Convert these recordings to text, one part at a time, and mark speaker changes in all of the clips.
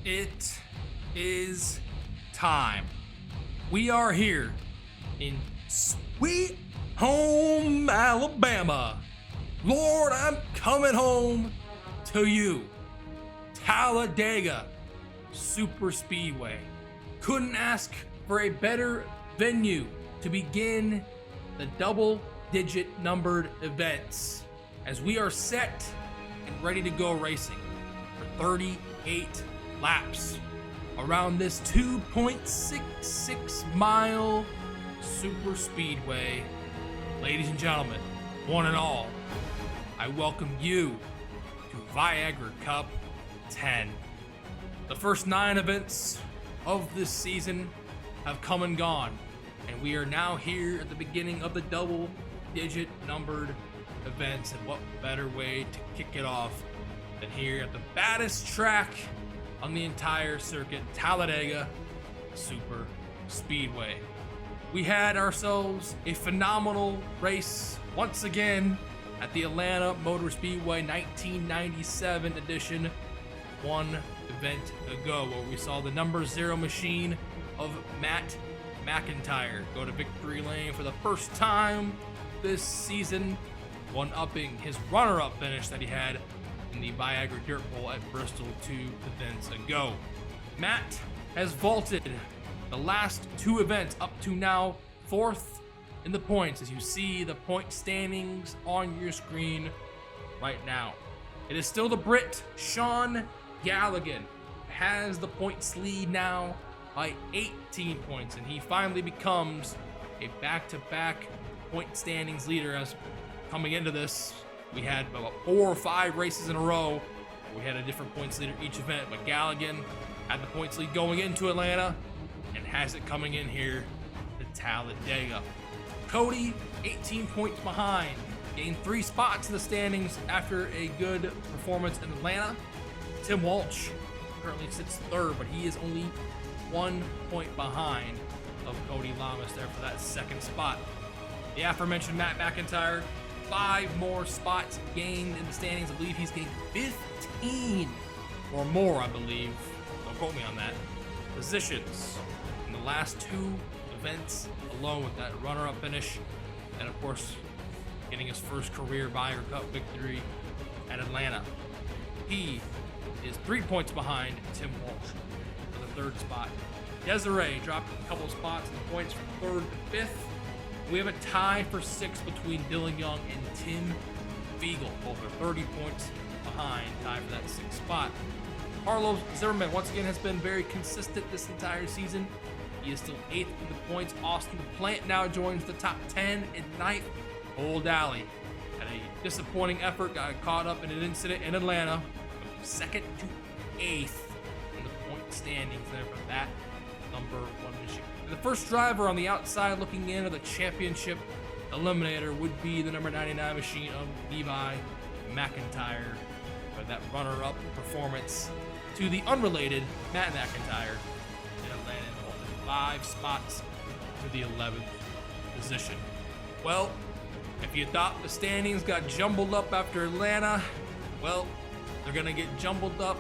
Speaker 1: It is time. We are here in sweet home Alabama. Lord, I'm coming home to you. Talladega Superspeedway. Couldn't ask for a better venue to begin the double-digit numbered events as we are set and ready to go racing for 38 laps around this 2.66 mile super speedway. Ladies and gentlemen, one and all, I welcome you to Viagra Cup 10. The first 9 events of this season have come and gone, and we are now here at the beginning of the double-digit numbered events, and what better way to kick it off than here at the baddest track on the entire circuit, Talladega Super Speedway. We had ourselves a phenomenal race once again at the Atlanta Motor Speedway 1997 edition, one event ago, where we saw the number 0 machine of Matt McIntyre go to victory lane for the first time this season, one-upping his runner-up finish that he had in the Viagra Dirt Bowl at Bristol 2 events ago. Matt has vaulted the last 2 events up to now 4th in the points, as you see the point standings on your screen right now. It is still the Brit Sean Galligan has the points lead now by 18 points, and he finally becomes a back-to-back point standings leader. As coming into this, we had about 4 or 5 races in a row where we had a different points leader each event, but Galligan had the points lead going into Atlanta and has it coming in here to Talladega. Cody, 18 points behind, gained 3 spots in the standings after a good performance in Atlanta. Tim Walsh currently sits 3rd, but he is only 1 point behind of Cody Lamas there for that 2nd spot. The aforementioned Matt McIntyre, 5 more spots gained in the standings. I believe he's gained 15 or more, I believe. Don't quote me on that. Positions in the last 2 events alone with that runner-up finish. And of course, getting his first career Viagra Cup victory at Atlanta. He is 3 points behind Tim Walsh for the 3rd spot. Desiree dropped a couple of spots in the points from 3rd to 5th. We have a tie for 6th between Dylan Young and Tim Fiegel. Both are 30 points behind, tied for that 6th spot. Carlos Zimmerman once again has been very consistent this entire season. He is still 8th in the points. Austin Plant now joins the top 10 in 9th. Old Alley had a disappointing effort, got caught up in an incident in Atlanta, from 2nd to 8th in the point standings there for that number 1 machine. The first driver on the outside looking in of the championship eliminator would be the number 99 machine of Levi McIntyre, for that runner-up performance to the unrelated Matt McIntyre in Atlanta, holding 5 spots to the 11th position. Well, if you thought the standings got jumbled up after Atlanta, well, they're gonna get jumbled up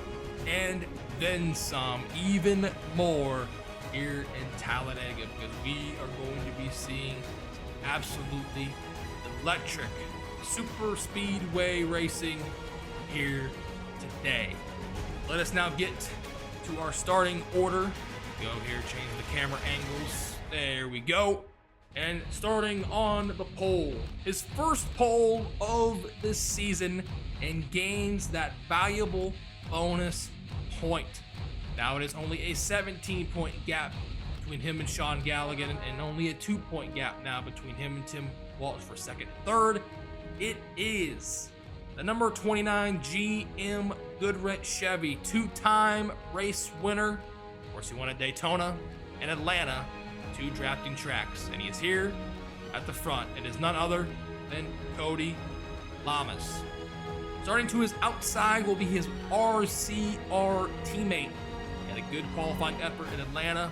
Speaker 1: and then some, even more here in Talladega, because we are going to be seeing absolutely electric super speedway racing here today. Let us now get to our starting order. Go here, change the camera angles. There we go. And starting on the pole, his first pole of this season, and gains that valuable bonus point. Now it is only a 17-point gap between him and Sean Galligan, and only a 2-point gap now between him and Tim Walsh for 2nd and 3rd. It is the number 29 GM Goodrich Chevy, 2-time race winner. Of course, he won at Daytona and Atlanta, 2 drafting tracks, and he is here at the front. It is none other than Cody Lamas. Starting to his outside will be his RCR teammate. Had a good qualifying effort in Atlanta.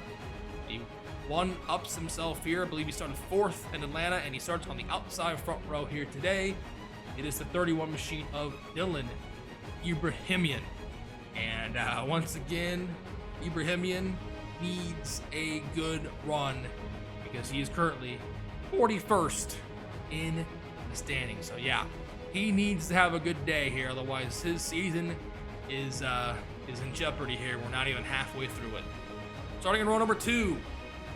Speaker 1: He one-ups himself here. I believe he started 4th in Atlanta, and he starts on the outside front row here today. It is the 31 machine of Dylan Ibrahimian. And once again, Ibrahimian needs a good run because he is currently 41st in the standings. So yeah, he needs to have a good day here. Otherwise, his season is in jeopardy here. We're not even halfway through it. Starting in row number 2,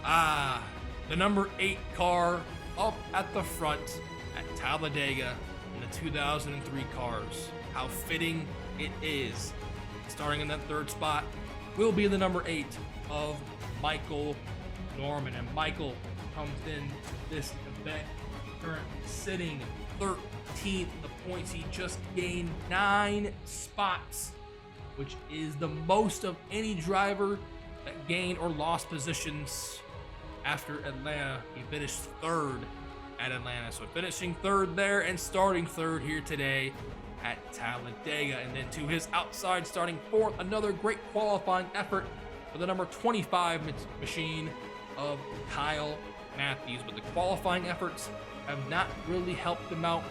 Speaker 1: the number 8 car up at the front at Talladega in the 2003 cars. How fitting it is. Starting in that 3rd spot will be the number 8 of Michael Norman. And Michael comes in this event currently sitting 13th in the points. He just gained 9 spots, which is the most of any driver that gained or lost positions after Atlanta. He finished 3rd at Atlanta. So finishing 3rd there and starting 3rd here today at Talladega. And then to his outside, starting 4th, another great qualifying effort for the number 25 machine of Kyle Matthews. But the qualifying efforts have not really helped him out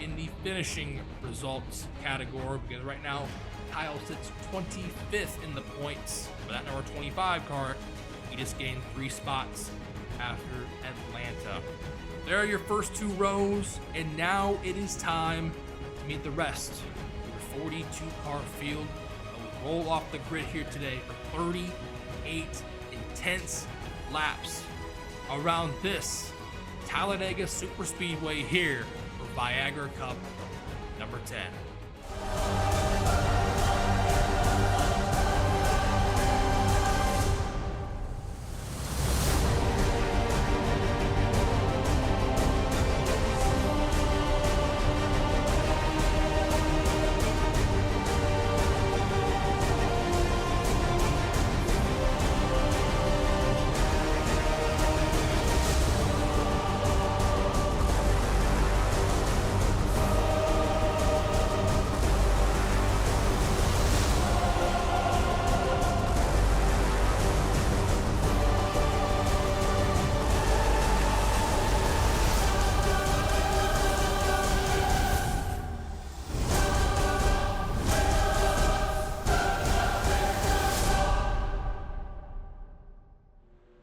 Speaker 1: in the finishing results category, because right now Kyle sits 25th in the points for that number 25 car. He just gained 3 spots after Atlanta. There are your first 2 rows, and now it is time to meet the rest of your 42 car field that will roll off the grid here today for 38 intense laps around this Talladega Superspeedway here for Viagra Cup number 10.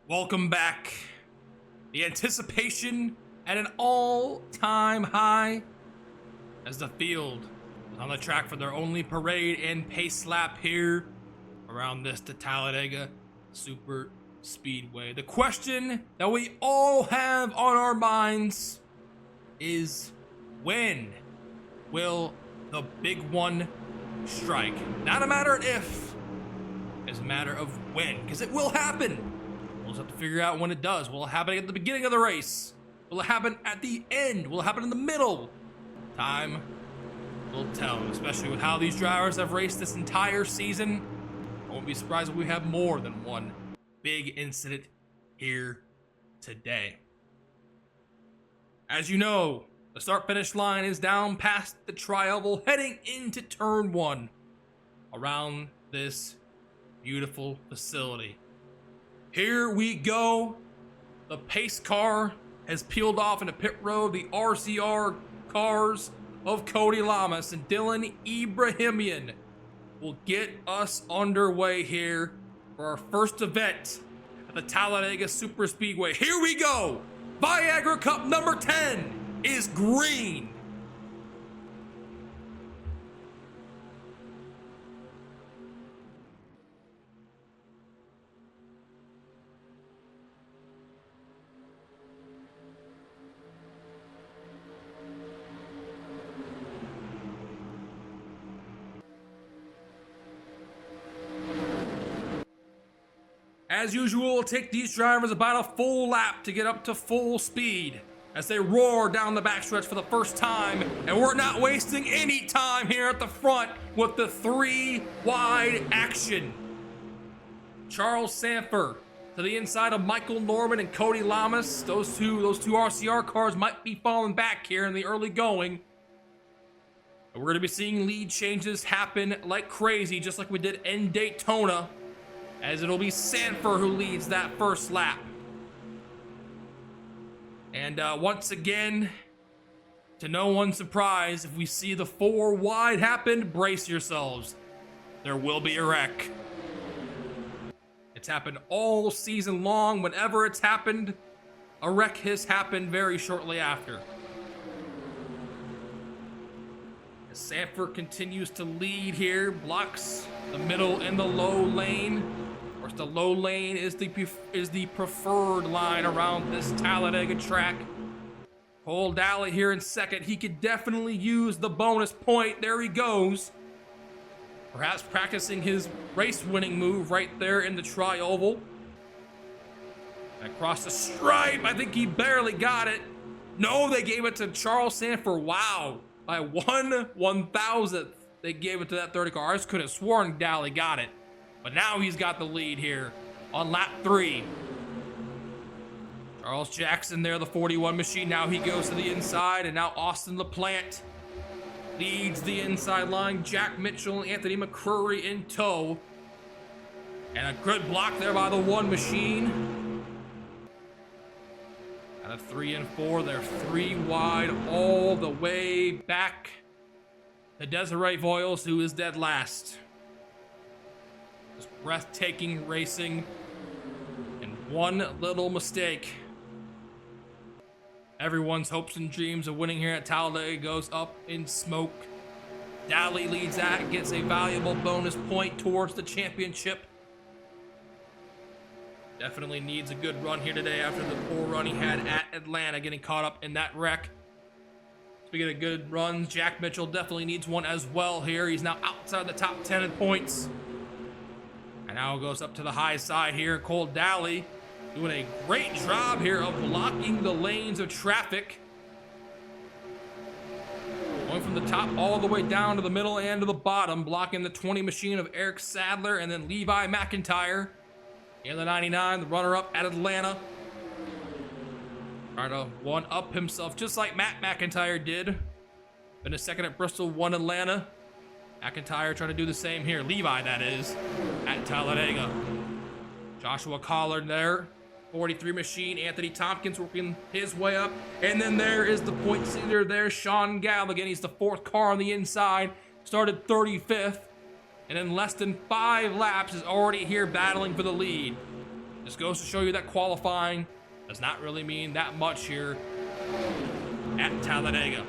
Speaker 1: Welcome back. The anticipation at an all-time high as the field is on the track for their only parade and pace lap here around this Talladega Super Speedway. The question that we all have on our minds is, when will the big one strike? Not a matter of if, it's a matter of when, because it will happen. We'll just have to figure out when it does. Will it happen at the beginning of the race? Will it happen at the end? Will it happen in the middle? Time will tell, especially with how these drivers have raced this entire season. I won't be surprised if we have more than one big incident here today. As you know, the start-finish line is down past the tri-oval, heading into turn 1 around this beautiful facility. Here we go. The pace car has peeled off into pit road. The RCR cars of Cody Lamas and Dylan Ibrahimian will get us underway here for our first event at the Talladega Superspeedway. Here we go. Viagra Cup number 10 is green. As usual, it'll take these drivers about a full lap to get up to full speed as they roar down the backstretch for the first time. And we're not wasting any time here at the front with the 3 wide action. Charles Sanford to the inside of Michael Norman and Cody Lamas. Those two RCR cars might be falling back here in the early going. And we're going to be seeing lead changes happen like crazy, just like we did in Daytona, as it'll be Sanford who leads that first lap. And once again, to no one's surprise, if we see the 4 wide happen, brace yourselves. there will be a wreck. It's happened all season long. Whenever it's happened, a wreck has happened very shortly after. As Sanford continues to lead here, blocks the middle and the low lane. Of course, the low lane is the preferred line around this Talladega track. Cole Daly here in second. He could definitely use the bonus point. There he goes. Perhaps practicing his race-winning move right there in the tri-oval. Across the stripe, I think he barely got it. No, they gave it to Charles Sanford. Wow, by 1/1000th, they gave it to that 30 car. I just could have sworn Daly got it. But now he's got the lead here on lap 3. Charles Jackson there, the 41 machine. Now he goes to the inside, and now Austin LaPlante leads the inside line. Jack Mitchell and Anthony McCrory in tow. And a good block there by the 1 machine. Out of 3 and 4, they're 3 wide all the way back to Desiree Voiles, who is dead last. Just breathtaking racing and one little mistake. Everyone's hopes and dreams of winning here at Talladega goes up in smoke. Daly leads that, gets a valuable bonus point towards the championship. Definitely needs a good run here today after the poor run he had at Atlanta, getting caught up in that wreck. Speaking of good runs, Jack Mitchell definitely needs one as well here. He's now outside the top 10 in points. And now goes up to the high side here. Cole Daly doing a great job here of blocking the lanes of traffic. Going from the top all the way down to the middle and to the bottom, blocking the 20 machine of Eric Sadler and then Levi McIntyre. In the 99, the runner-up at Atlanta. Trying to one-up himself, just like Matt McIntyre did. Finished second at Bristol, won Atlanta. McIntyre trying to do the same here. Levi, that is, at Talladega. Joshua Collard there. 43 machine. Anthony Tompkins working his way up. And then there is the point leader there, Sean Galligan. He's the 4th car on the inside. Started 35th. And in less than 5 laps is already here battling for the lead. This goes to show you that qualifying does not really mean that much here at Talladega.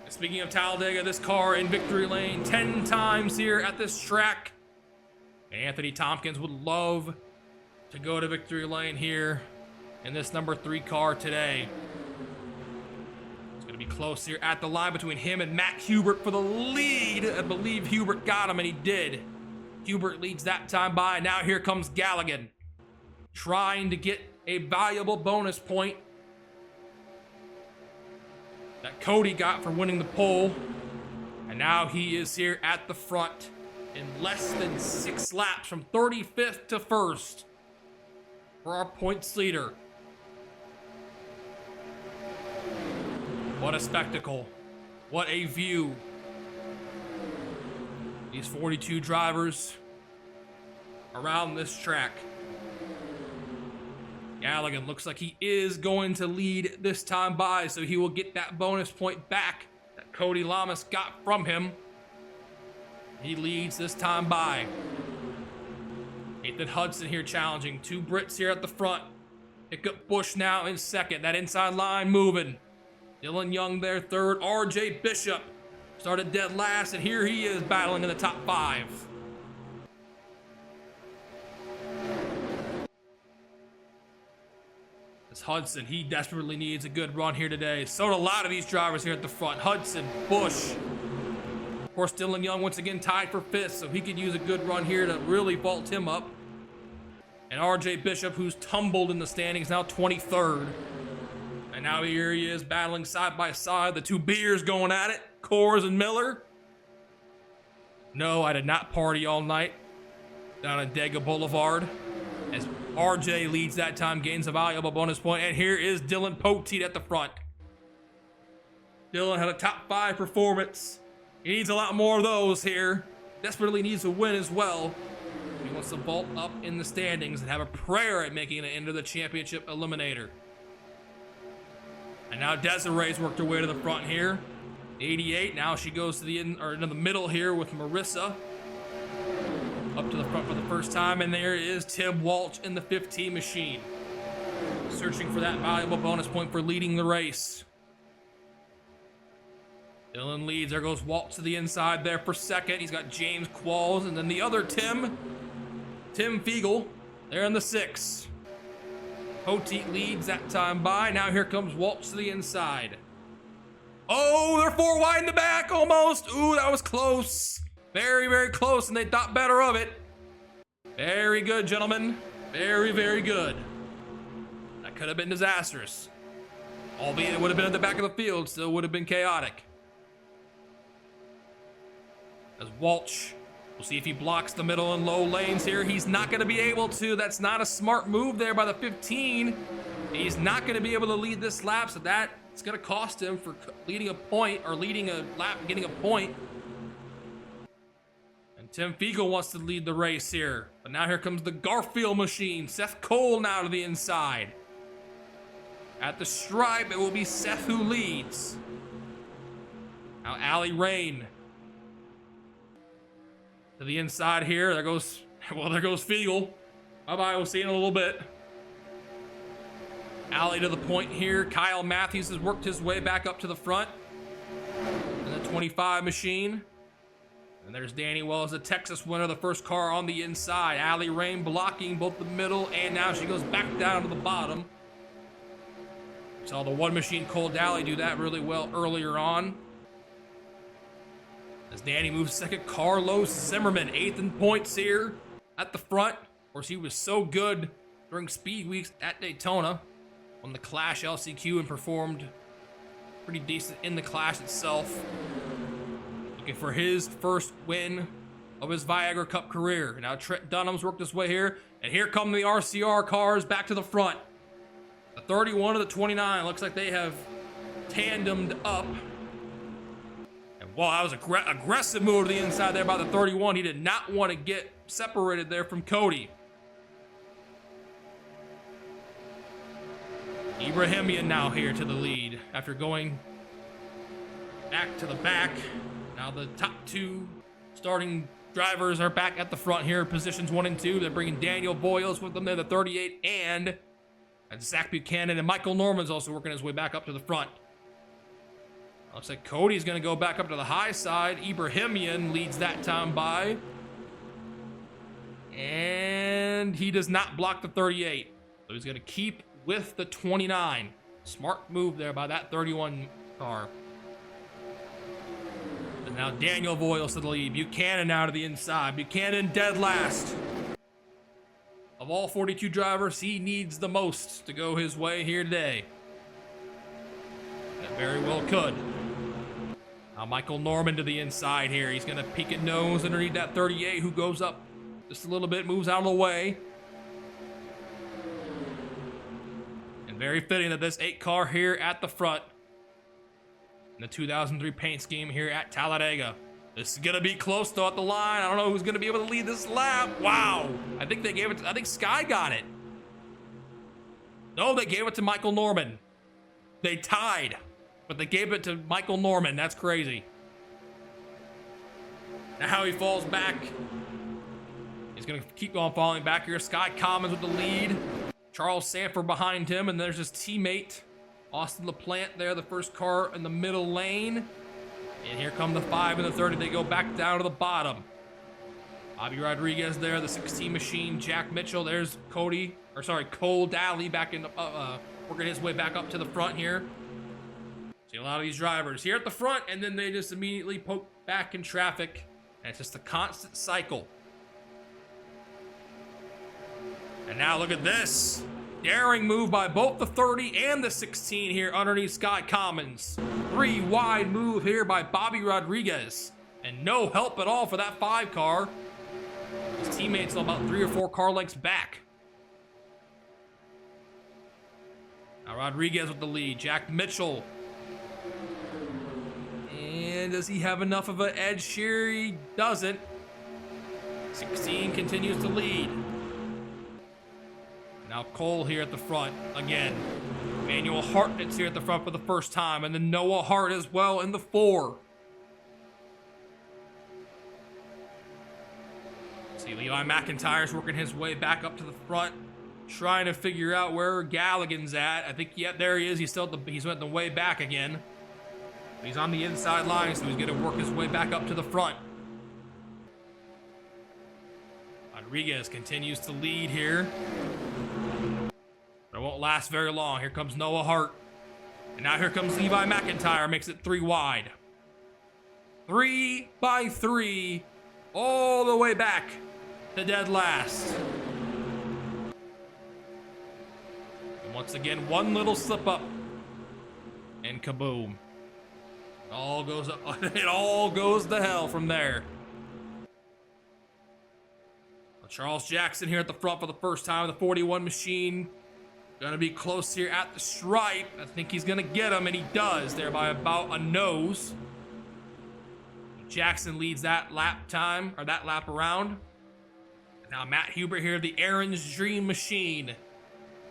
Speaker 1: And speaking of Talladega, this car in victory lane 10 times here at this track. Anthony Tompkins would love to go to victory lane here in this number 3 car today. It's going to be close here at the line between him and Matt Hubert for the lead. I believe Hubert got him, and he did. Hubert leads that time by. Now here comes Galligan, trying to get a valuable bonus point that Cody got for winning the pole. And now he is here at the front in less than 6 laps from 35th to 1st for our points leader. What a spectacle. What a view. These 42 drivers around this track. Galligan looks like he is going to lead this time by, so he will get that bonus point back that Cody Lamas got from him. He leads this time by. Nathan Hudson here challenging. 2 Brits here at the front. Hiccup Bush now in second. That inside line moving. Dylan Young there third. RJ Bishop started dead last, and here he is battling in the top 5. This Hudson, he desperately needs a good run here today. So do a lot of these drivers here at the front. Hudson, Bush. Of course, Dylan Young once again tied for 5th, so he could use a good run here to really vault him up. And RJ Bishop, who's tumbled in the standings, now 23rd. And now here he is battling side by side. The 2 beers going at it. Coors and Miller. No, I did not party all night down at Dega Boulevard. As RJ leads that time, gains a valuable bonus point. And here is Dylan Poteet at the front. Dylan had a top 5 performance. He needs a lot more of those here. Desperately needs a win as well. He wants to vault up in the standings and have a prayer at making it into the championship eliminator. And now Desiree's worked her way to the front here. 88, now she goes to the into the middle here with Marissa. Up to the front for the first time, and there is Tim Walsh in the 15 machine. Searching for that valuable bonus point for leading the race. Dylan leads. There goes Walsh to the inside there for second. He's got James Qualls, and then the other Tim Fiegel, there in the 6. Poteet leads that time by. Now here comes Walsh to the inside. Oh, they're 4 wide in the back, almost. Ooh, that was close. Very, very close, and they thought better of it. Very good, gentlemen. Very, very good. That could have been disastrous. Albeit it would have been at the back of the field, still would have been chaotic. As Walsh, we'll see if he blocks the middle and low lanes here. He's not going to be able to. That's not a smart move there by the 15. He's not going to be able to lead this lap, so that's going to cost him for leading a point, or leading a lap and getting a point. And Tim Fiegel wants to lead the race here. But now here comes the Garfield machine. Seth Cole now to the inside. At the stripe, it will be Seth who leads. Now Allie Rain to the inside here. There goes Fiegel. Bye-bye, we'll see you in a little bit. Allie to the point here. Kyle Matthews has worked his way back up to the front in the 25 machine. And there's Danny Wells, the Texas winner, the first car on the inside. Allie Rain blocking both the middle, and now she goes back down to the bottom. Saw the one machine Cole Daly do that really well earlier on. As Danny moves second, Carlos Zimmerman, 8th in points here at the front. Of course, he was so good during Speed Weeks at Daytona. Won the Clash LCQ and performed pretty decent in the Clash itself. Looking for his first win of his Viagra Cup career. Now Trent Dunham's worked his way here, and here come the RCR cars back to the front. The 31 to the 29, looks like they have tandemed up. And wow, that was an aggressive move to the inside there by the 31. He did not want to get separated there from Cody. Ibrahimian now here to the lead after going back to the back. Now the top 2 starting drivers are back at the front here, positions 1 and 2. They're bringing Daniel Boyles with them. They're the 38, and Zach Buchanan, and Michael Norman's also working his way back up to the front. Looks like Cody's going to go back up to the high side. Ibrahimian leads that time by, and he does not block the 38. So he's going to keep with the 29. Smart move there by that 31 car. And now Daniel Boyles to the lead. Buchanan now to the inside. Buchanan dead last. Of all 42 drivers, he needs the most to go his way here today. That very well could. Now Michael Norman to the inside here. He's going to peek at nose underneath that 38, who goes up just a little bit, moves out of the way. And very fitting that this 8 car here at the front in the 2003 paint scheme here at Talladega. This is gonna be close though at the line. I don't know who's gonna be able to lead this lap. Wow. I think they gave it to, I think Sky got it. No, they gave it to Michael Norman. They tied, but they gave it to Michael Norman. That's crazy. Now he falls back. He's gonna keep on falling back here. Sky Commons with the lead. Charles Sanford behind him, and there's his teammate, Austin LaPlante there, the first car in the middle lane. And here come the 5 and the 30. They go back down to the bottom. Bobby Rodriguez there, the 16 machine. Jack Mitchell. There's Cole Daly back in, working his way back up to the front here. See a lot of these drivers here at the front, and then they just immediately poke back in traffic. And it's just a constant cycle. And now look at this. Daring move by both the 30 and the 16 here underneath Sky Commons. 3 wide move here by Bobby Rodriguez. And no help at all for that 5 car. His teammates are about 3 or 4 car lengths back. Now Rodriguez with the lead. Jack Mitchell. And does he have enough of an edge here? He doesn't. 16 continues to lead. Now Cole here at the front again. Manuel Hartnett's here at the front for the first time, and then Noah Hart as well in the 4. See, Levi McIntyre's working his way back up to the front, trying to figure out where Galligan's at. I think, yeah, there he is. He's went the way back again. He's on the inside line, so he's going to work his way back up to the front. Rodriguez continues to lead here. But it won't last very long. Here comes Noah Hart. And now here comes Levi McIntyre, makes it 3 wide. 3 by 3, all the way back to dead last. And once again, one little slip up, and kaboom. It all goes to hell from there. Charles Jackson here at the front for the first time. The 41 machine gonna be close here at the stripe. I think he's gonna get him, and he does there by about a nose. Jackson leads that lap time, or that lap around. Now Matt Hubert here, the Aaron's Dream Machine,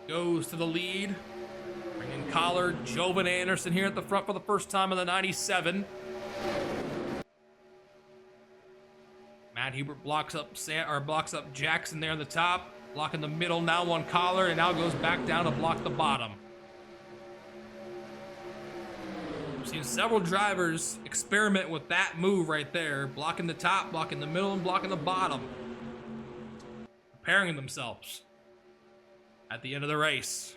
Speaker 1: goes to the lead. Bringing Collard, Jovan Anderson here at the front for the first time in the 97. Matt Hubert blocks up Jackson there on the top, blocking the middle now on Collard, and now goes back down to block the bottom. We've seen several drivers experiment with that move right there, blocking the top, blocking the middle, and blocking the bottom. Preparing themselves at the end of the race.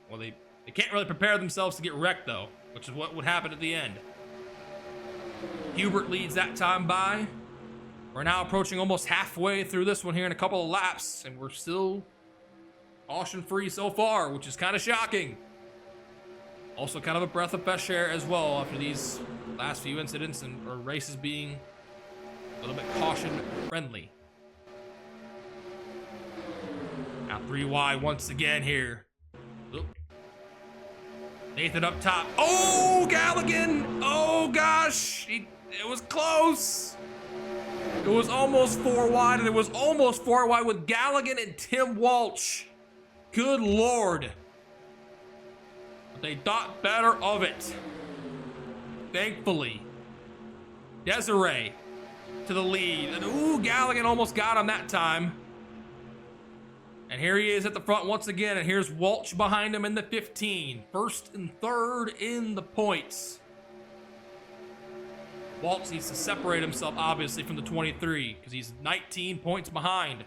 Speaker 1: Well, they can't really prepare themselves to get wrecked, though, which is what would happen at the end. Hubert leads that time by. We're now approaching almost halfway through this one here in a couple of laps, and we're still caution-free so far, which is kind of shocking. Also kind of a breath of fresh air as well after these last few incidents or races being a little bit caution-friendly. Now 3 wide once again here. Oop. Nathan up top. Oh, Galligan! Oh, gosh! It was close! It was almost 4 wide, and it was almost 4 wide with Galligan and Tim Walsh. Good Lord. But they thought better of it. Thankfully. Desiree to the lead. And ooh, Galligan almost got him that time. And here he is at the front once again, and here's Walsh behind him in the 15. First and third in the points. Walsh needs to separate himself, obviously, from the 23, because he's 19 points behind.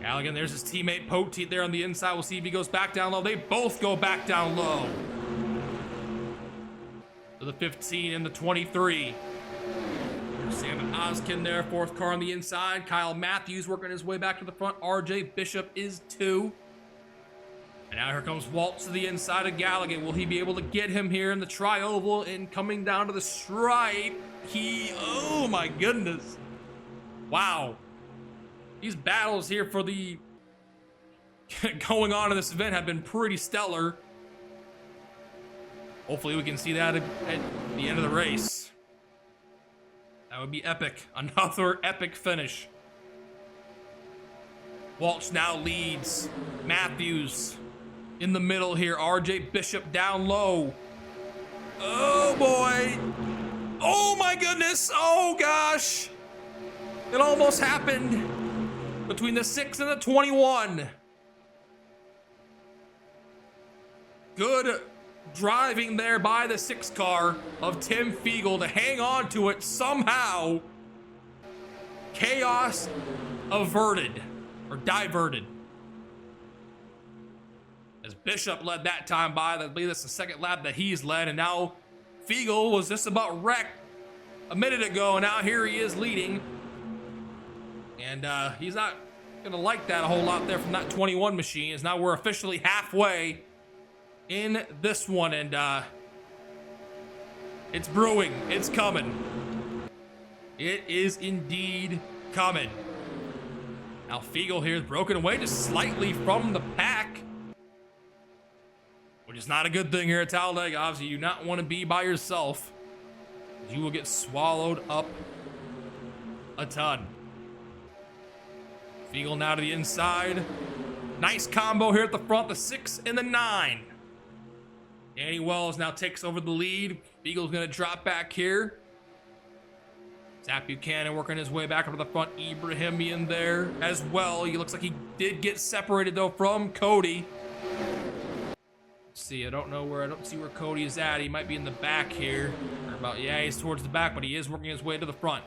Speaker 1: Galligan, there's his teammate Poteet there on the inside. We'll see if he goes back down low. They both go back down low. To the 15 and the 23. Sam Oskin there, 4th car on the inside. Kyle Matthews working his way back to the front. RJ Bishop is 2. And now here comes Walsh to the inside of Galligan. Will he be able to get him here in the tri-oval and coming down to the stripe? Oh my goodness. Wow. These battles here for the going on in this event have been pretty stellar. Hopefully we can see that at the end of the race. That would be epic. Another epic finish. Walsh now leads. Matthews in the middle here. RJ Bishop down low. Oh boy. Oh my goodness. Oh gosh. It almost happened between the 6 and the 21. Good driving there by the 6 car of Tim Fiegel to hang on to it somehow. Chaos averted or diverted. As Bishop led that time by, I believe that's the 2nd lap that he's led, and now Fiegel was just about wrecked a minute ago, and now here he is leading. And he's not gonna like that a whole lot there from that 21 machine, as now we're officially halfway in this one, and it's brewing, it's coming. It is indeed coming. Now Fiegel here is broken away just slightly from the pack, which is not a good thing here at Talladega. Obviously, you do not want to be by yourself. You will get swallowed up a ton. Fiegel now to the inside. Nice combo here at the front, the 6 and the 9. Danny Wells now takes over the lead. Fiegel's gonna drop back here. Zach Buchanan working his way back up to the front. Ibrahimian there as well. He looks like he did get separated though from Cody. Let's see, I don't see where Cody is at. He might be in the back here. Yeah, he's towards the back, but he is working his way to the front.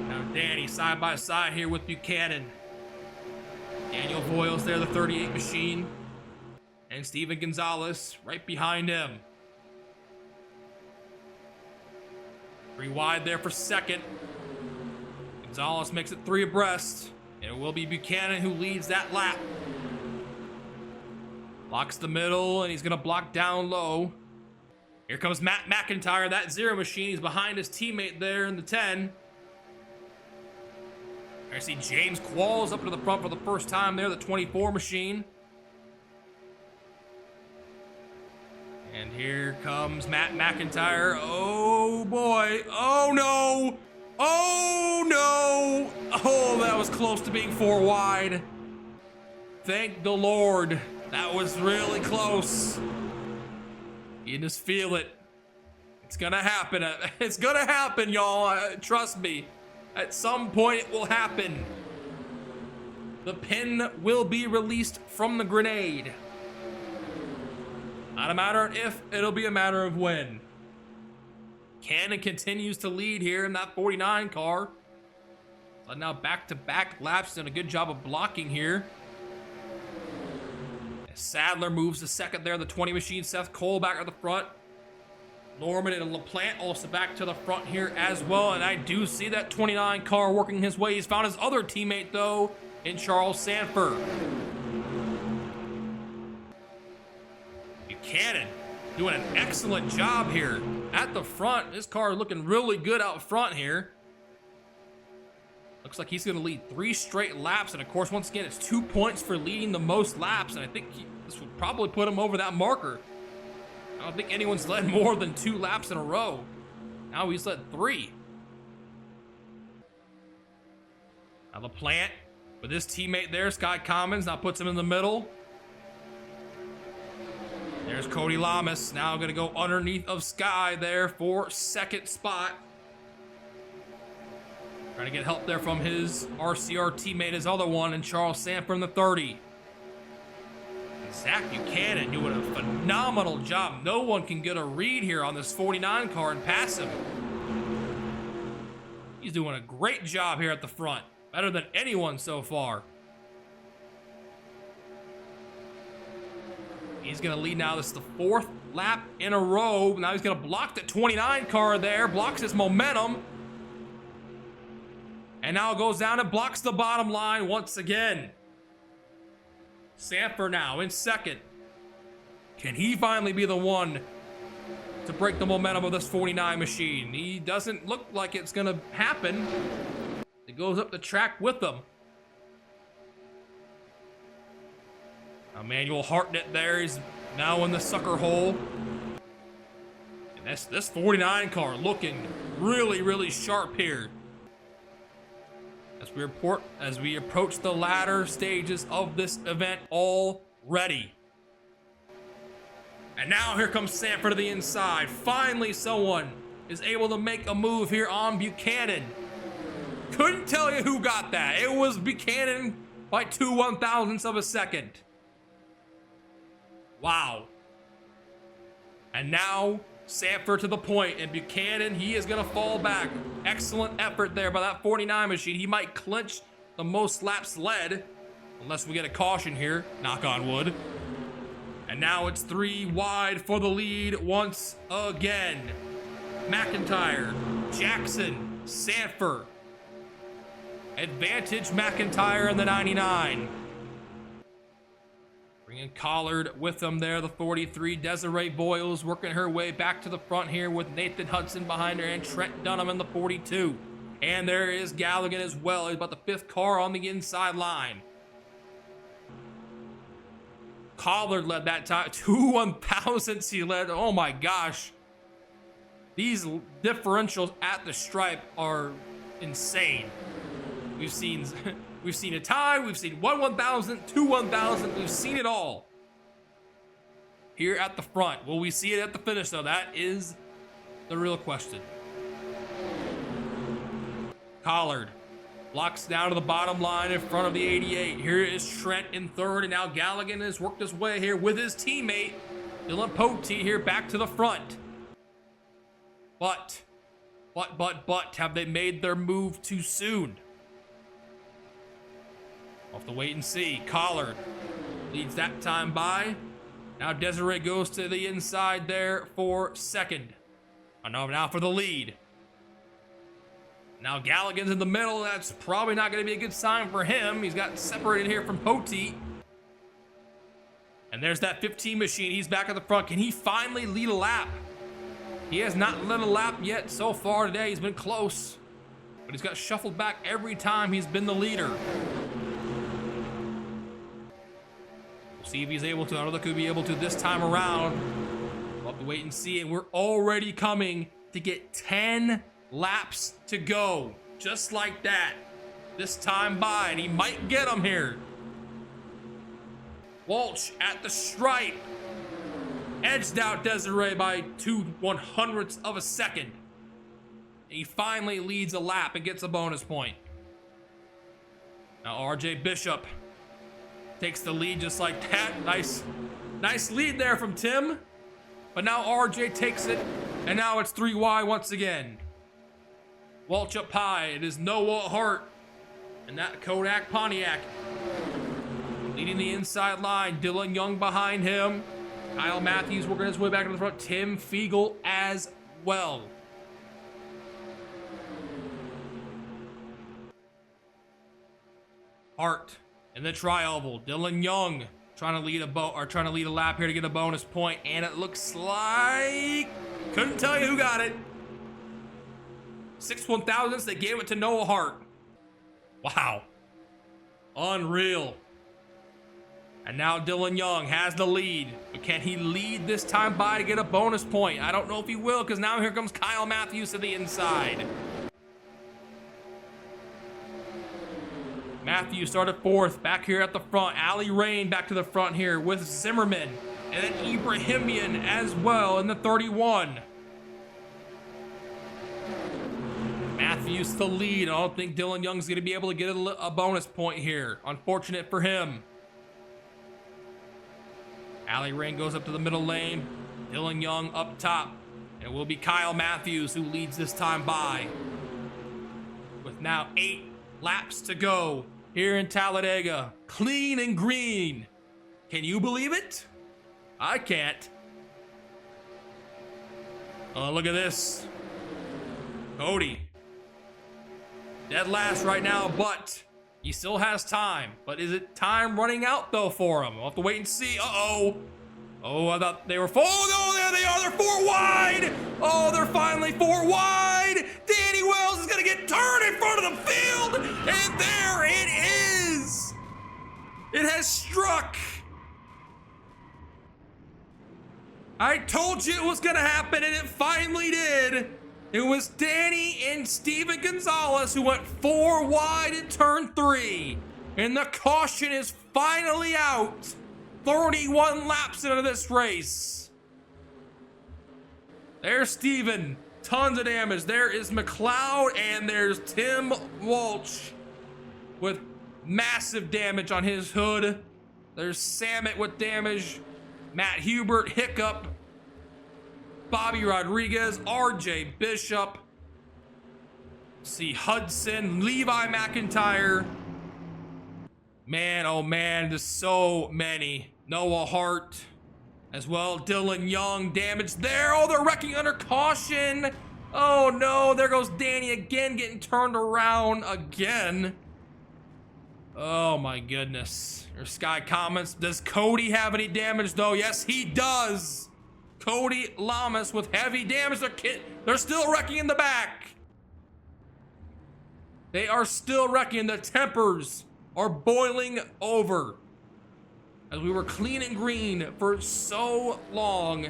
Speaker 1: Now Danny side by side here with Buchanan. Daniel Voiles there, the 38 machine. And Steven Gonzalez right behind him. 3 wide there for second. Gonzalez makes it 3 abreast. And it will be Buchanan who leads that lap. Blocks the middle, and he's gonna block down low. Here comes Matt McIntyre, that 0 machine. He's behind his teammate there in the 10. I see James Qualls up to the front for the first time there, the 24 machine. And here comes Matt McIntyre. Oh boy. Oh no. Oh no. Oh, that was close to being 4 wide. Thank the Lord. That was really close. You just feel it. It's gonna happen. It's gonna happen, y'all. Trust me. At some point it will happen. The pin will be released from the grenade. Not a matter of if, it'll be a matter of when. Cannon continues to lead here in that 49 car. But now back-to-back laps, done a good job of blocking here. Sadler moves to second there, the 20 machine. Seth Cole back at the front. Norman and LaPlante also back to the front here as well. And I do see that 29 car working his way. He's found his other teammate, though, in Charles Sanford. Buchanan doing an excellent job here at the front. This car looking really good out front here. Looks like he's going to lead 3 straight laps. And, of course, once again, it's 2 points for leading the most laps. And I think this would probably put him over that marker. I don't think anyone's led more than 2 laps in a row. Now he's led 3. Now LaPlante with his teammate there, Sky Commons, now puts him in the middle. There's Cody Lamas, now going to go underneath of Sky there for second spot. Trying to get help there from his RCR teammate, his other one, and Charles Sanford in the 30. And Zach Buchanan doing a phenomenal job. No one can get a read here on this 49 car and pass him. He's doing a great job here at the front. Better than anyone so far. He's going to lead now. This is the 4th lap in a row. Now he's going to block the 29 car there. Blocks his momentum. And now it goes down and blocks the bottom line once again. Sanford now in second. Can he finally be the one to break the momentum of this 49 machine? He doesn't look like it's going to happen. It goes up the track with them. Emmanuel Hartnett there. He's now in the sucker hole. And this 49 car looking really, really sharp here. As we approach the latter stages of this event already. And now here comes Sanford to the inside. Finally someone is able to make a move here on Buchanan. Couldn't tell you who got that. It was Buchanan by 2 1/1000ths of a second. Wow. And now Sanford to the point, and Buchanan, he is going to fall back. Excellent effort there by that 49 machine. He might clinch the most laps led, unless we get a caution here, knock on wood. And now it's 3 wide for the lead once again. McIntyre, Jackson, Sanford. Advantage McIntyre in the 99. Bringing Collard with them there, the 43. Desiree Boyles working her way back to the front here with Nathan Hudson behind her and Trent Dunham in the 42. And there is Galligan as well. He's about the 5th car on the inside line. Collard led that time. 2 1/1000ths he led. Oh my gosh. These differentials at the stripe are insane. We've seen we've seen a tie, we've seen 1/1000, 2/1000, we've seen it all. Here at the front. Will we see it at the finish though? That is the real question. Collard locks down to the bottom line in front of the 88. Here is Trent in third, and now Galligan has worked his way here with his teammate Dylan Poteet here back to the front. But, have they made their move too soon? We'll have to wait and see. Collard leads that time by. Now Desiree goes to the inside there for second. Oh, no, now for the lead. Now Galligan's in the middle. That's probably not going to be a good sign for him. He's got separated here from Poteet. And there's that 15 machine. He's back at the front. Can he finally lead a lap? He has not led a lap yet so far today. He's been close. But he's got shuffled back every time he's been the leader. We'll see if he's able to. I don't think he'll be able to this time around. We'll have to wait and see. And we're already coming to get 10 laps to go. Just like that. This time by. And he might get them here. Walsh at the stripe. Edged out Desiree by 2/100ths of a second. He finally leads a lap and gets a bonus point. Now RJ Bishop takes the lead just like that. Nice lead there from Tim. But now RJ takes it, and now it's 3Y once again. Walsh up high. It is Noah Hart and that Kodak Pontiac leading the inside line. Dylan Young behind him. Kyle Matthews working his way back to the front. Tim Fiegel as well. Hart in the tri-oval. Dylan Young trying to lead a lap here to get a bonus point, and it looks like couldn't tell you who got it. 6/1000ths. They gave it to Noah Hart. Wow, unreal. And now Dylan Young has the lead. But can he lead this time by to get a bonus point? I don't know if he will, because now here comes Kyle Matthews to the inside. Matthews started fourth, back here at the front. Ali Rain back to the front here with Zimmerman. And then Ibrahimian as well in the 31. Matthews to lead. I don't think Dylan Young's going to be able to get a bonus point here. Unfortunate for him. Ali Rain goes up to the middle lane. Dylan Young up top. And it will be Kyle Matthews who leads this time by. With now 8 laps to go here in Talladega. Clean and green. Can you believe it? I can't. Oh, look at this. Cody. Dead last right now, but he still has time. But is it time running out, though, for him? We'll have to wait and see. Uh-oh. Oh, I thought they were four. Oh, no, there they are. They're 4 wide. Oh, they're finally 4 wide. Danny Wells is going to get turned in front of the field. And there it is. It has struck. I told you it was going to happen, and it finally did. It was Danny and Steven Gonzalez who went 4 wide in turn 3. And the caution is finally out. 31 laps into this race. There's Steven. Tons of damage. There is McLeod, and there's Tim Walsh with massive damage on his hood. There's Samet with damage. Matt Hubert, Hiccup. Bobby Rodriguez, RJ Bishop, see Hudson, Levi McIntyre. Man, oh man, there's so many. Noah Hart as well. Dylan Young, damage there. Oh, they're wrecking under caution. Oh no, there goes Danny again, getting turned around again. Oh my goodness. There's Sky comments. Does Cody have any damage though? Yes, he does. Cody Lamas with heavy damage. They're still wrecking in the back. They are still wrecking. The tempers are boiling over. As we were clean and green for so long.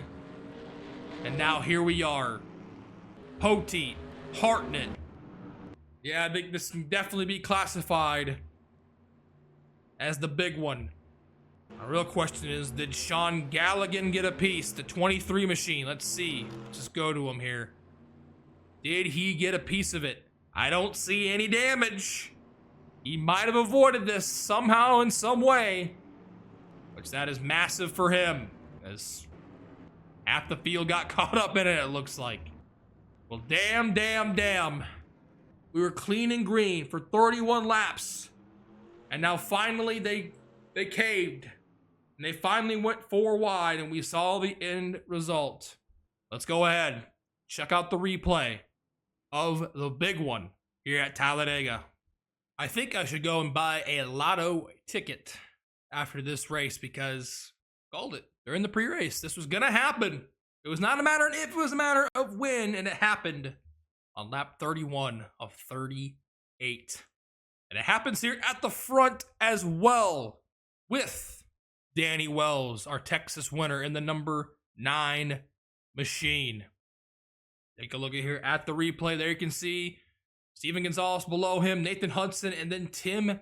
Speaker 1: And now here we are. Poteet, Hartnett, Yeah, I think this can definitely be classified as the big one. The real question is, did Sean Galligan get a piece? The 23 machine. Let's see. Let's just go to him here. Did he get a piece of it? I don't see any damage. He might have avoided this somehow in some way, which that is massive for him, as half the field got caught up in it, it looks like. Well, damn. We were clean and green for 31 laps, and now finally they caved. And they finally went 4 wide, and we saw the end result. Let's go ahead, check out the replay of the big one here at Talladega. I think I should go and buy a lotto ticket after this race, because called it during the pre-race. This was gonna happen. It was not a matter of if, it was a matter of when, and it happened on lap 31 of 38. And it happens here at the front as well, with Danny Wells, our Texas winner, in the number 9 machine. Take a look at here at the replay. There you can see Steven Gonzalez below him, Nathan Hudson, and then Dylan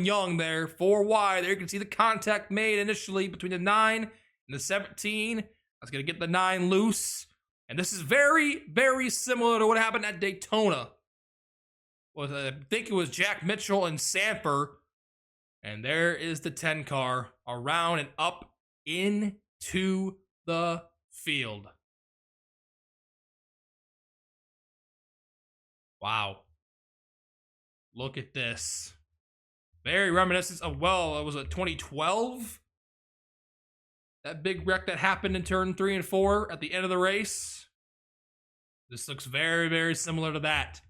Speaker 1: Young there, 4 wide. There you can see the contact made initially between the 9 and the 17. That's going to get the 9 loose. And this is very, very similar to what happened at Daytona. I think it was Jack Mitchell and Sanford. And there is the 10 car around and up into the field. Wow. Look at this. Very reminiscent of, well, it was a 2012. That big wreck that happened in turn 3 and 4 at the end of the race. This looks very, very similar to that.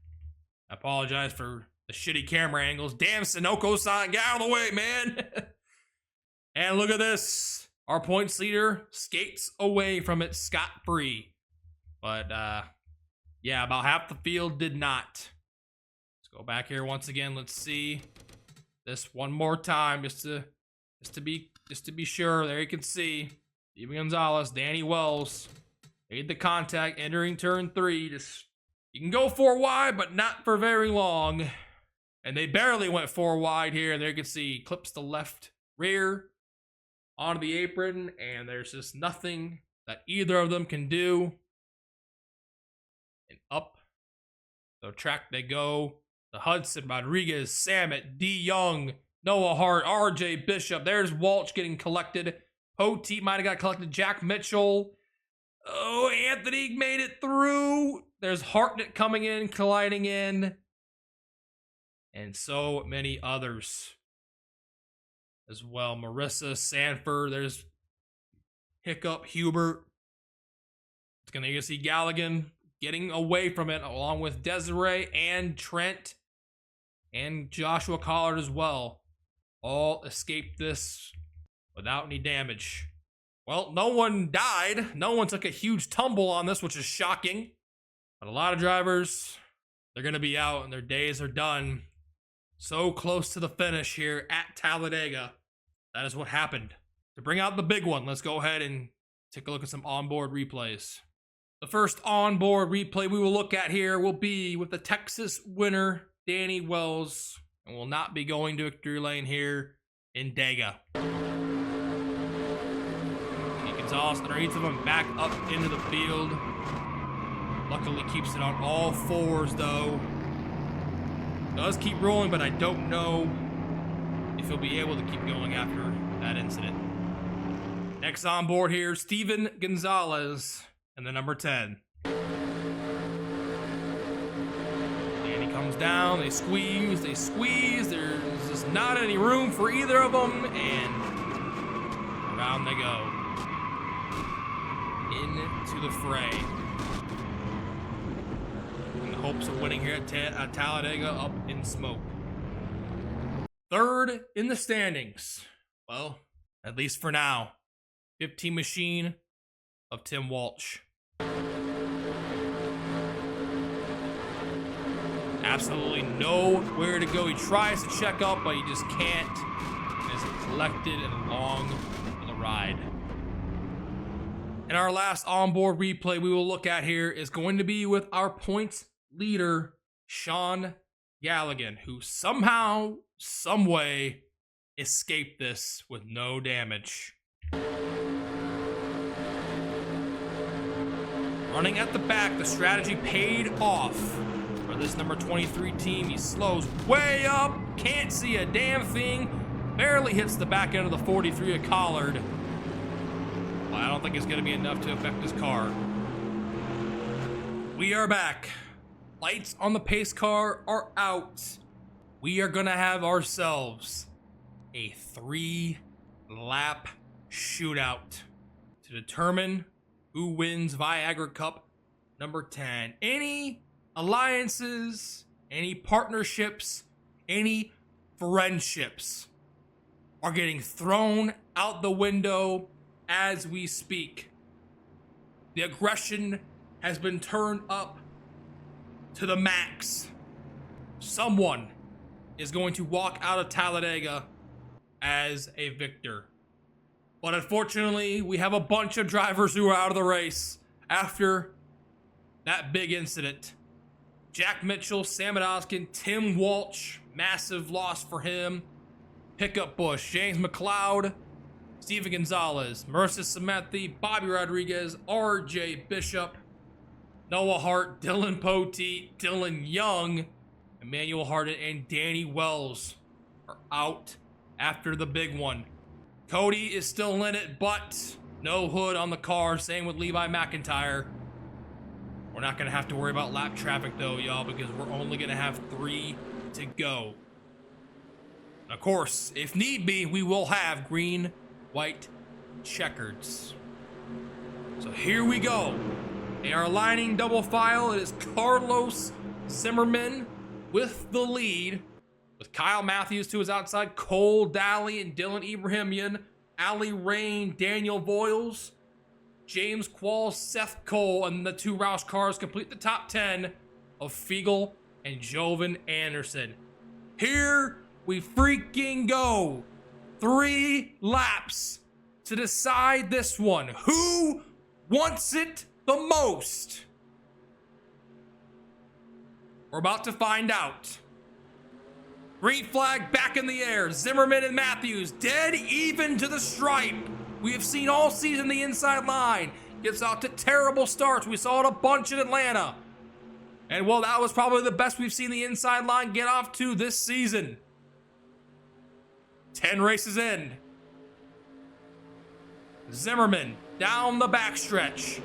Speaker 1: I apologize for the shitty camera angles. Damn, Sunoco-san, get out of the way, man. And look at this. Our points leader skates away from it scot-free. But, yeah, about half the field did not. Let's go back here once again. Let's see this one more time, just to be sure. There you can see Steven Gonzalez, Danny Wells made the contact entering turn 3. You can go 4 wide, but not for very long. And they barely went 4 wide here. And there you can see clips the left rear onto the apron, and there's just nothing that either of them can do. And up the track they go. The Hudson, Rodriguez, Samet, D. Young, Noah Hart, RJ Bishop. There's Walsh getting collected. Poteet might have got collected. Jack Mitchell. Oh, Anthony made it through. There's Hartnett coming in, colliding in. And so many others as well. Marissa, Sanford. There's Hiccup, Hubert. It's going to see Galligan getting away from it, along with Desiree and Trent and Joshua Collard as well. All escaped this without any damage. Well, no one died. No one took a huge tumble on this, which is shocking. But a lot of drivers, they're going to be out and their days are done. So close to the finish here at Talladega. That is what happened. To bring out the big one, let's go ahead and take a look at some onboard replays. The first onboard replay we will look at here will be with the Texas winner, Danny Wells, and will not be going to victory lane here in Dega. Gonzalez underneath of him, back up into the field. Luckily keeps it on all 4s though. Does keep rolling, but I don't know if he'll be able to keep going after that incident. Next on board here, Steven Gonzalez and the number 10. Danny comes down, they squeeze. There's just not any room for either of them, and around they go. Into the fray. In the hopes of winning here at Talladega, up in smoke. Third in the standings. Well, at least for now. 15 machine of Tim Walsh. Absolutely nowhere to go. He tries to check up, but he just can't. And is collected and along for the ride. And our last onboard replay we will look at here is going to be with our points leader, Sean Galligan, who somehow, someway escaped this with no damage. Running at the back, the strategy paid off for this number 23 team. He slows way up, can't see a damn thing, barely hits the back end of the 43 of Collard. Well, I don't think it's going to be enough to affect his car. We are back. Lights on the pace car are out. We are going to have ourselves a 3-lap shootout to determine who wins Viagra Cup number 10. Any alliances, any partnerships, any friendships are getting thrown out the window as we speak. The aggression has been turned up to the max. Someone is going to walk out of Talladega as a victor. But unfortunately, we have a bunch of drivers who are out of the race after that big incident. Jack Mitchell, Sam Odoskin, Tim Walsh, massive loss for him. Pickup Bush, James McLeod, Steven Gonzalez, Marissa Semethi, Bobby Rodriguez, RJ Bishop, Noah Hart, Dylan Poteet, Dylan Young, Emmanuel Hardin, and Danny Wells are out after the big one. Cody is still in it, but no hood on the car. Same with Levi McIntyre. We're not going to have to worry about lap traffic, though, y'all, because we're only going to have 3 to go. Of course, if need be, we will have green, white, checkers. So here we go. They are lining double file. It is Carlos Zimmerman with the lead, with Kyle Matthews to his outside, Cole Daly and Dylan Ibrahimian, Ali Rain, Daniel Boyles, James Quall, Seth Cole, and the 2 Roush cars complete the top 10 of Fiegel and Jovan Anderson. Here we freaking go. 3 laps to decide this one. Who wants it the most? We're about to find out. Green flag back in the air. Zimmerman and Matthews dead even to the stripe. We have seen all season the inside line gets out to terrible starts. We saw it a bunch in Atlanta. And well, that was probably the best we've seen the inside line get off to this season. 10 races in. Zimmerman down the backstretch.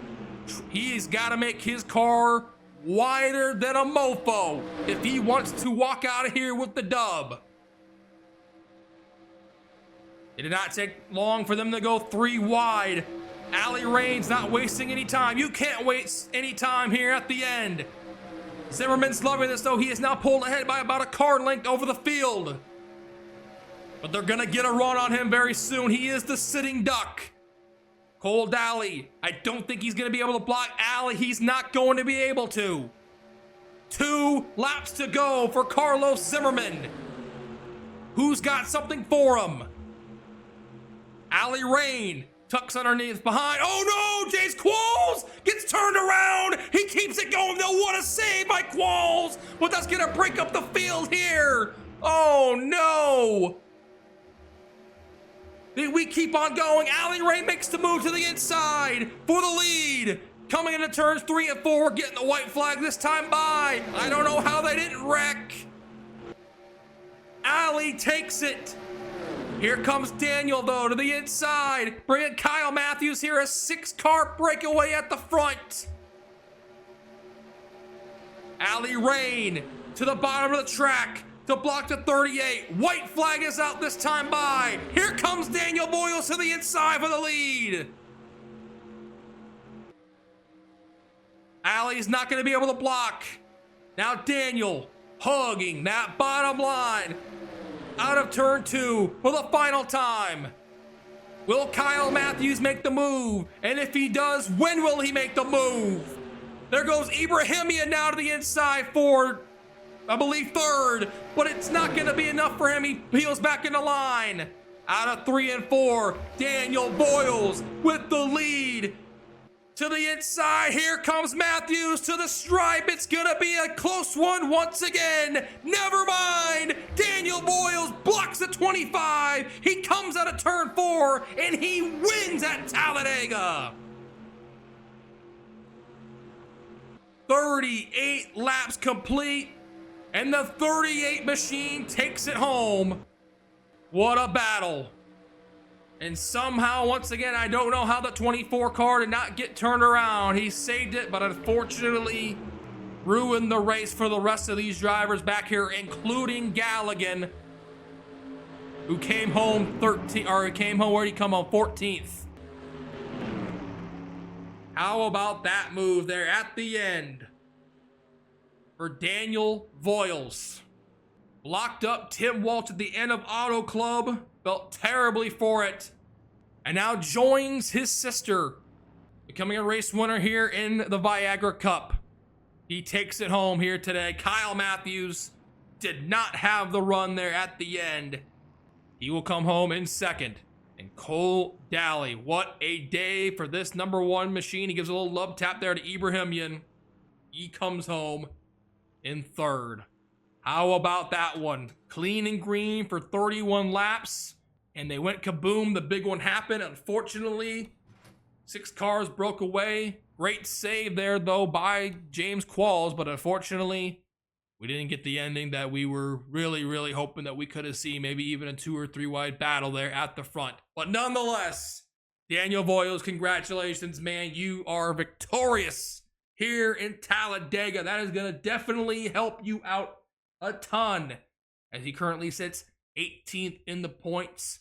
Speaker 1: He's got to make his car wider than a mofo if he wants to walk out of here with the dub. It did not take long for them to go 3 wide. Ali Rain's not wasting any time. You can't waste any time here at the end. Zimmerman's loving this, though. He is now pulled ahead by about a car length over the field. But they're going to get a run on him very soon. He is the sitting duck. Cole Daly, I don't think he's going to be able to block Ali. He's not going to be able to. 2 laps to go for Carlos Zimmerman. Who's got something for him? Ali Rain tucks underneath behind. Oh no, Jace Qualls gets turned around. He keeps it going though. What a save by Qualls. But that's going to break up the field here. Oh no. We keep on going. Ali Ray makes the move to the inside for the lead. Coming into turns 3 and 4, we're getting the white flag this time by. I don't know how they didn't wreck. Ali takes it. Here comes Daniel, though, to the inside. Bringing Kyle Matthews here, a 6-car breakaway at the front. Ali Rain to the bottom of the track to block to 38. White flag is out this time by. Here comes Daniel Boyles to the inside for the lead. Ali's not going to be able to block. Now Daniel hugging that bottom line. Out of turn 2 for the final time. Will Kyle Matthews make the move? And if he does, when will he make the move? There goes Ibrahimian now to the inside for, I believe, 3rd, but it's not going to be enough for him. He peels back in the line. Out of 3 and 4, Daniel Boyles with the lead. to the inside. Here comes Matthews to the stripe. It's gonna be a close one once again. Never mind. Daniel Boyles blocks the 25. He comes out of turn 4 and he wins at Talladega. 38 laps complete, and the 38 machine takes it home. What a battle. And somehow, once again, I don't know how the 24 car did not get turned around. He saved it, but unfortunately ruined the race for the rest of these drivers back here, including Galligan, who came home 13, or came home, where did he come home? 14th. How about that move there at the end for Daniel Voiles? Locked up Tim Walsh at the end of Auto Club, felt terribly for it, and now joins his sister, becoming a race winner here in the Viagra Cup. He takes it home here today. Kyle Matthews did not have the run there at the end. He will come home in second. And Cole Daly, what a day for this number 1 machine. He gives a little love tap there to Ibrahimian. He comes home in third. How about that one? Clean and green for 31 laps, and they went kaboom. The big one happened. Unfortunately, 6 cars broke away. Great save there, though, by James Qualls, but unfortunately, we didn't get the ending that we were really hoping that we could have seen. Maybe even a 2 or 3 wide battle there at the front. But nonetheless, Daniel Voiles, congratulations, man. You are victorious here in Talladega. That is going to definitely help you out a ton, as he currently sits 18th in the points.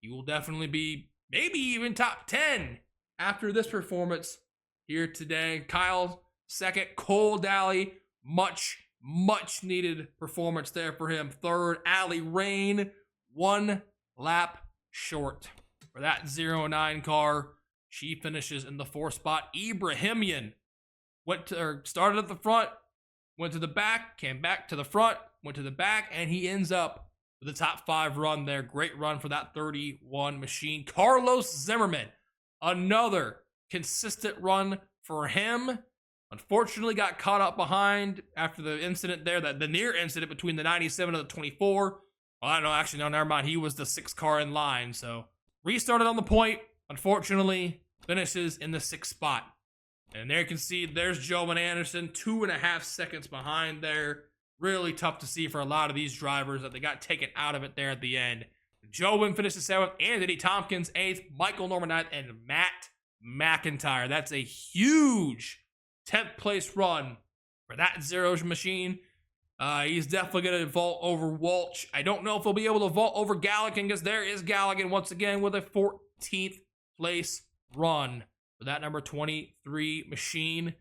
Speaker 1: You will definitely be maybe even top 10 after this performance here today. Kyle second, Cole Daly, much needed performance there for him. Third, Allie Rain, 1 lap short for that 09 car. She finishes in the 4th spot. Ibrahimian started at the front, went to the back, came back to the front, went to the back, and he ends up with a top 5 run there. Great run for that 31 machine. Carlos Zimmerman, another consistent run for him. Unfortunately, got caught up behind after the incident there, the near incident between the 97 and the 24. Well, I don't know, actually, no, never mind. He was the 6th car in line, so restarted on the point. Unfortunately, finishes in the 6th spot. And there you can see, there's Jovan Anderson, 2.5 seconds behind there. Really tough to see for a lot of these drivers that they got taken out of it there at the end. Jovan finishes 7th, Anthony Tompkins 8th, Michael Norman 9th, and Matt McIntyre. That's a huge 10th place run for that zeros machine. He's definitely going to vault over Walsh. I don't know if he'll be able to vault over Galligan, because there is Galligan once again with a 14th place run for that number 23 machine.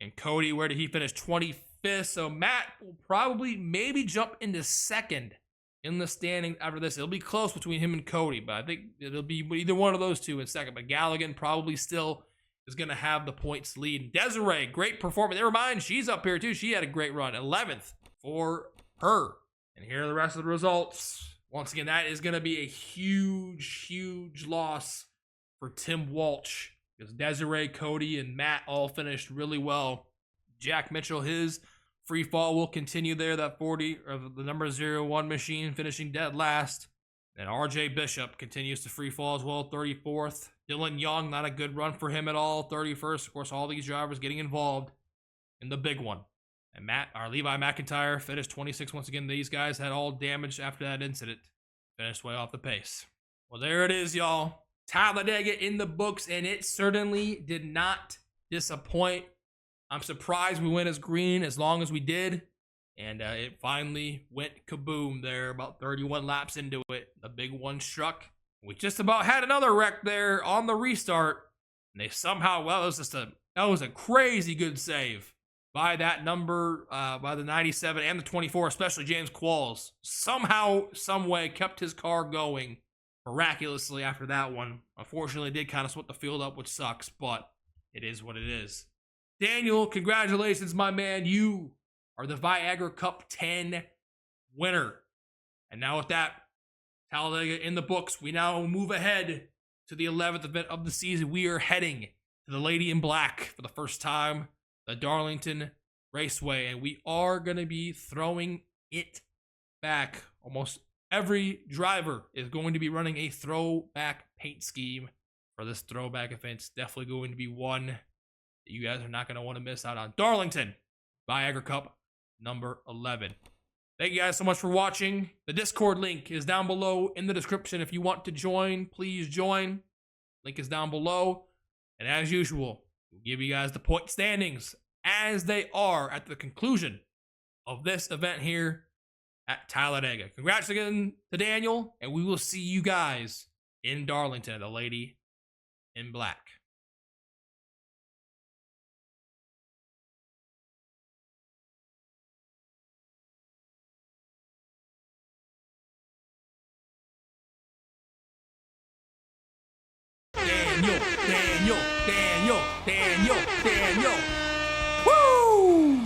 Speaker 1: And Cody, where did he finish? 25th. So Matt will probably maybe jump into second in the standings after this. It'll be close between him and Cody, but I think it'll be either one of those two in second. But Galligan probably still is going to have the points lead. Desiree, great performance. Never mind, she's up here too. She had a great run. 11th for her. And here are the rest of the results. Once again, that is going to be a huge loss for Tim Walsh, because Desiree, Cody, and Matt all finished really well. Jack Mitchell, his free fall will continue there. That 40, or the number 01 machine, finishing dead last. And RJ Bishop continues to free fall as well, 34th. Dylan Young, not a good run for him at all, 31st. Of course, all these drivers getting involved in the big one. And Levi McIntyre finished 26th. Once again, these guys had all damage after that incident. Finished way off the pace. Well, there it is, y'all. Talladega in the books, and it certainly did not disappoint. I'm surprised we went as green as long as we did. And it finally went kaboom there about 31 laps into it. The big one struck. We just about had another wreck there on the restart. And they somehow, well, that was a crazy good save by that number, by the 97 and the 24, especially James Qualls. Somehow, some way, kept his car going miraculously after that one. Unfortunately, it did kind of split the field up, which sucks, but it is what it is. Daniel, congratulations, my man. You are the Viagra Cup 10 winner. And now with that, Talladega in the books, we now move ahead to the 11th event of the season. We are heading to the Lady in Black for the first time, the Darlington Raceway, and we are going to be throwing it back. Almost every driver is going to be running a throwback paint scheme for this throwback event. It's definitely going to be one that you guys are not going to want to miss out on. Darlington Viagra Cup number 11. Thank you guys so much for watching. The Discord link is down below in the description. If you want to join, please join. Link is down below. And as usual, we'll give you guys the point standings as they are at the conclusion of this event here at Talladega. Congrats again to Daniel, and we will see you guys in Darlington, the Lady in Black. Daniel. Woo!